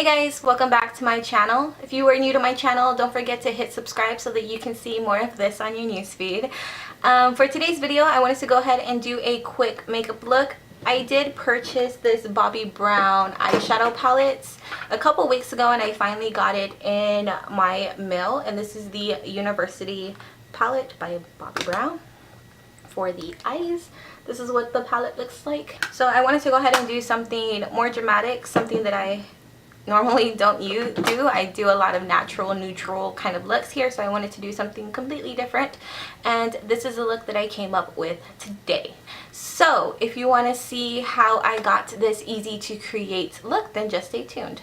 guys, welcome back to my channel. If you are new to my channel, don't forget to hit subscribe so that you can see more of this on your newsfeed. For today's video, I wanted to go ahead and do a quick makeup look. I did purchase this Bobbi brown eyeshadow palette a couple weeks ago, and I finally got it in my mail. And this is the University palette by Bobbi Brown for the eyes. This is what the palette looks like. So I wanted to go ahead and do something more dramatic, something that I normally don't do. I do a lot of natural, neutral kind of looks here, so I wanted to do something completely different, and this is the look that I came up with today. So if you want to see how I got this easy to create look, then just stay tuned.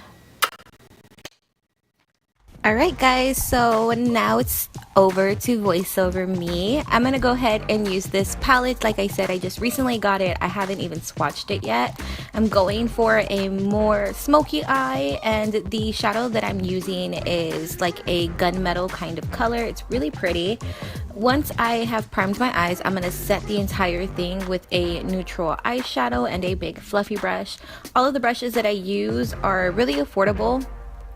Alright guys, so now it's over to voiceover me. I'm gonna go ahead and use this palette. Like I said, I just recently got it. I haven't even swatched it yet. I'm going for a more smoky eye, and the shadow that I'm using is like a gunmetal kind of color. It's really pretty. Once I have primed my eyes, I'm gonna set the entire thing with a neutral eyeshadow and a big fluffy brush. All of the brushes that I use are really affordable,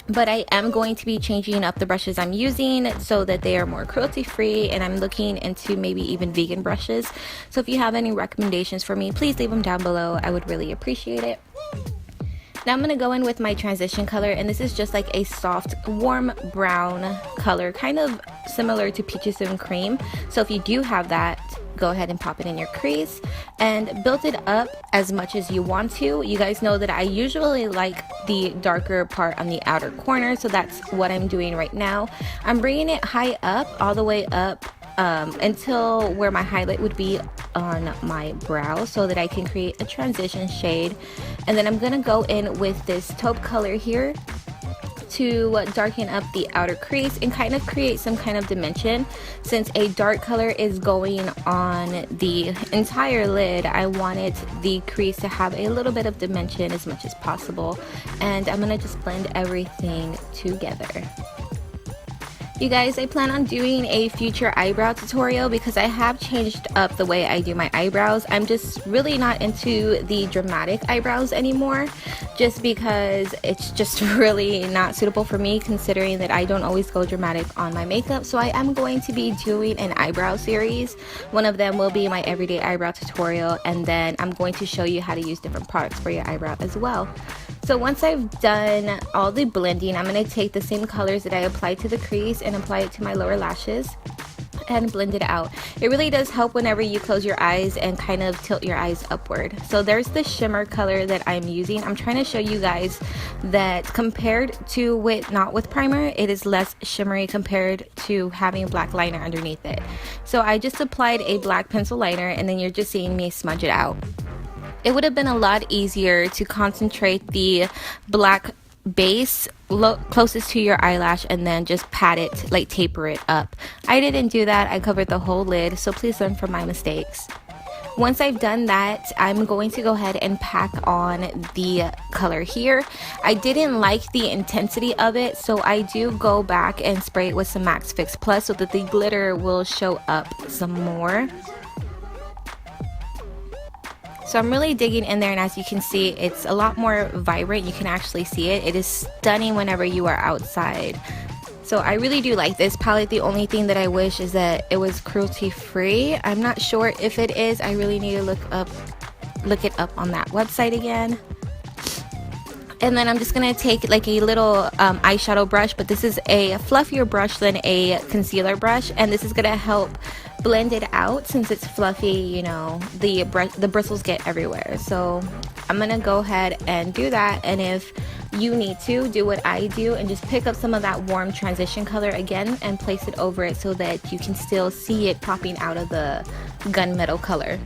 but I am going to be changing up the brushes I'm using so that they are more cruelty free, and I'm looking into maybe even vegan brushes. So if you have any recommendations for me, please leave them down below. I would really appreciate it. Now I'm going to go in with my transition color, and this is just like a soft warm brown color, kind of similar to Peaches and Cream. So if you do have that, go ahead and pop it in your crease and build it up as much as you want to. You guys know that I usually like the darker part on the outer corner, so that's what I'm doing right now. I'm bringing it high up, all the way up until where my highlight would be on my brow, so that I can create a transition shade. And then I'm gonna go in with this taupe color here to darken up the outer crease and kind of create some kind of dimension. Since a dark color is going on the entire lid, I wanted the crease to have a little bit of dimension as much as possible, and I'm gonna just blend everything together. You guys, I plan on doing a future eyebrow tutorial because I have changed up the way I do my eyebrows. I'm just really not into the dramatic eyebrows anymore, just because it's just really not suitable for me, considering that I don't always go dramatic on my makeup. So I am going to be doing an eyebrow series. One of them will be my everyday eyebrow tutorial, and then I'm going to show you how to use different products for your eyebrow as well. So once I've done all the blending, I'm going to take the same colors that I applied to the crease and apply it to my lower lashes and blend it out. It really does help whenever you close your eyes and kind of tilt your eyes upward. So there's the shimmer color that I'm using. I'm trying to show you guys that compared to not with primer, it is less shimmery compared to having a black liner underneath it. So I just applied a black pencil liner, and then you're just seeing me smudge it out. It would have been a lot easier to concentrate the black base closest to your eyelash and then just pat it, like taper it up. I didn't do that. I covered the whole lid, so please learn from my mistakes. Once I've done that, I'm going to go ahead and pack on the color here. I didn't like the intensity of it, so I do go back and spray it with some Max Fix Plus so that the glitter will show up some more. So I'm really digging in there, and as you can see, it's a lot more vibrant. You can actually see it. It is stunning whenever you are outside. So I really do like this palette. The only thing that I wish is that it was cruelty free. I'm not sure if it is. I really need to look it up on that website again. And then I'm just gonna take like a little eyeshadow brush, but this is a fluffier brush than a concealer brush, and this is gonna help blend it out. Since it's fluffy, you know, the bristles get everywhere. So I'm gonna go ahead and do that, and if you need to, do what I do and just pick up some of that warm transition color again and place it over it so that you can still see it popping out of the gunmetal color.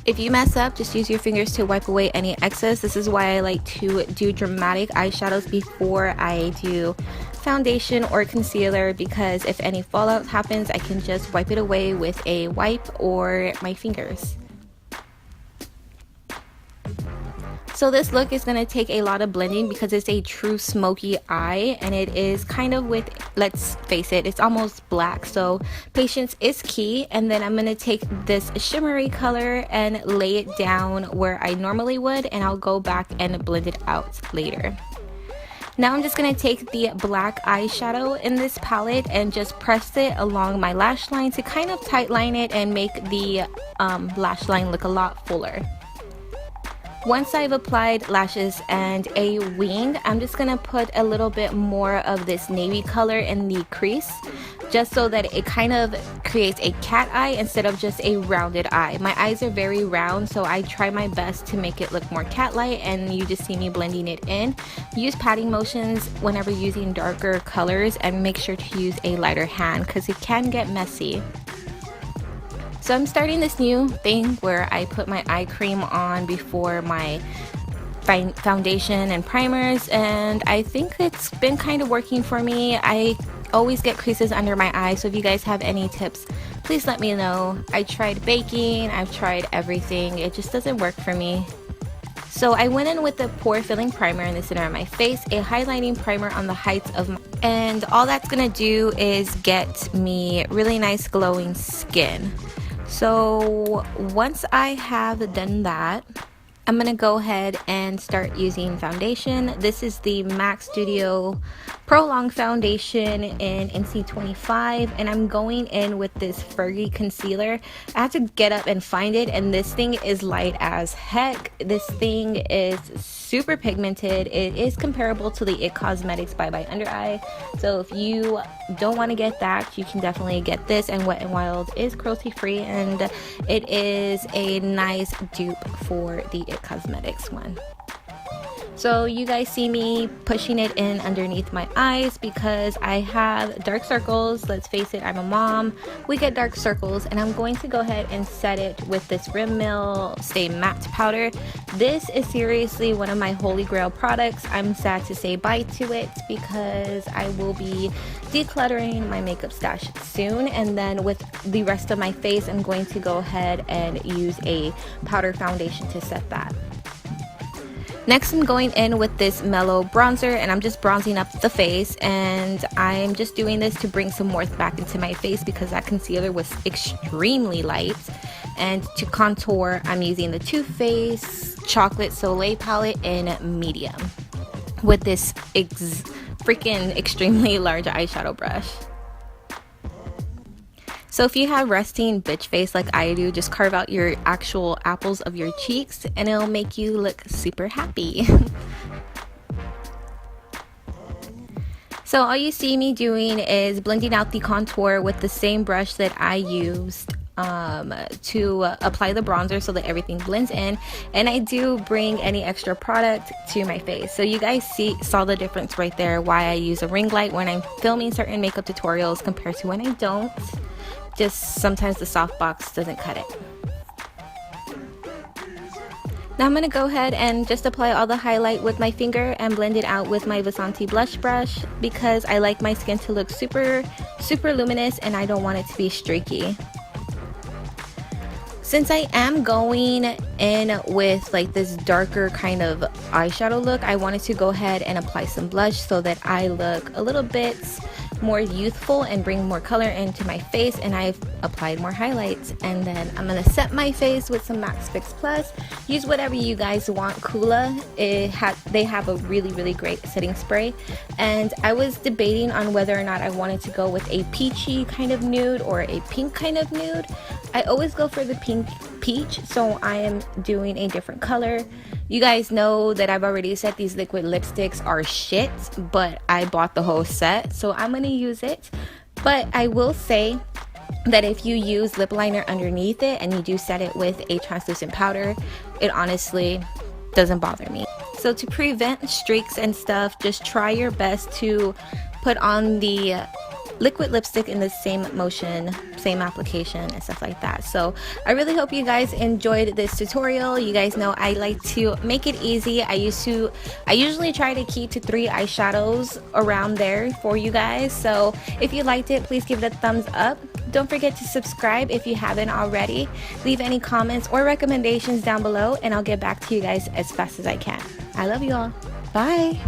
If you mess up, just use your fingers to wipe away any excess. This is why I like to do dramatic eyeshadows before I do foundation or concealer, because if any fallout happens, I can just wipe it away with a wipe or my fingers. So this look is going to take a lot of blending because it's a true smoky eye, and it is kind of with, let's face it, it's almost black, so patience is key. And then I'm going to take this shimmery color and lay it down where I normally would, and I'll go back and blend it out later. Now I'm just going to take the black eyeshadow in this palette and just press it along my lash line to kind of tight line it and make the lash line look a lot fuller. Once I've applied lashes and a wing, I'm just going to put a little bit more of this navy color in the crease, just so that it kind of creates a cat eye instead of just a rounded eye. My eyes are very round, so I try my best to make it look more cat-like, and you just see me blending it in. Use patting motions whenever using darker colors, and make sure to use a lighter hand because it can get messy. So I'm starting this new thing where I put my eye cream on before my foundation and primers, and I think it's been kind of working for me. I always get creases under my eyes, so if you guys have any tips, please let me know. I tried baking, I've tried everything, it just doesn't work for me. So I went in with the pore filling primer in the center of my face, a highlighting primer on the heights of my, and all that's gonna do is get me really nice glowing skin. So once I have done that, I'm gonna go ahead and start using foundation. This is the MAC Studio Pro Long Foundation in NC25, and I'm going in with this Fergie concealer. I had to get up and find it, and this thing is light as heck. This thing is super pigmented. It is comparable to the IT Cosmetics Bye Bye Under Eye. So if you don't want to get that, you can definitely get this, and Wet n Wild is cruelty free, and it is a nice dupe for the IT Cosmetics one. So you guys see me pushing it in underneath my eyes because I have dark circles. Let's face it, I'm a mom. We get dark circles, and I'm going to go ahead and set it with this Rimmel Stay Matte Powder. This is seriously one of my holy grail products. I'm sad to say bye to it because I will be decluttering my makeup stash soon, and then with the rest of my face, I'm going to go ahead and use a powder foundation to set that. Next, I'm going in with this mellow bronzer, and I'm just bronzing up the face, and I'm just doing this to bring some warmth back into my face because that concealer was extremely light. And to contour, I'm using the Too Faced Chocolate Soleil palette in medium with this freaking extremely large eyeshadow brush. So if you have resting bitch face like I do, just carve out your actual apples of your cheeks and it'll make you look super happy. So all you see me doing is blending out the contour with the same brush that I used to apply the bronzer so that everything blends in, and I do bring any extra product to my face. So you guys saw the difference right there, why I use a ring light when I'm filming certain makeup tutorials compared to when I don't. Just sometimes the softbox doesn't cut it. Now I'm going to go ahead and just apply all the highlight with my finger and blend it out with my Vasanti blush brush because I like my skin to look super luminous and I don't want it to be streaky. Since I am going in with like this darker kind of eyeshadow look, I wanted to go ahead and apply some blush so that I look a little bit more youthful and bring more color into my face, and I've applied more highlights. And then I'm gonna set my face with some Max Fix Plus. Use whatever you guys want. Kula, they have a really great setting spray, and I was debating on whether or not I wanted to go with a peachy kind of nude or a pink kind of nude. I always go for the pink peach, so I am doing a different color. You guys know that I've already said these liquid lipsticks are shit, but I bought the whole set, so I'm gonna use it. But I will say that if you use lip liner underneath it and you do set it with a translucent powder, it honestly doesn't bother me. So to prevent streaks and stuff, just try your best to put on the liquid lipstick in the same motion, same application and stuff like that. So I really hope you guys enjoyed this tutorial. You guys know I like to make it easy. I usually try to keep to 3 eyeshadows around there for you guys. So if you liked it, please give it a thumbs up. Don't forget to subscribe if you haven't already. Leave any comments or recommendations down below and I'll get back to you guys as fast as I can. I love you all. Bye.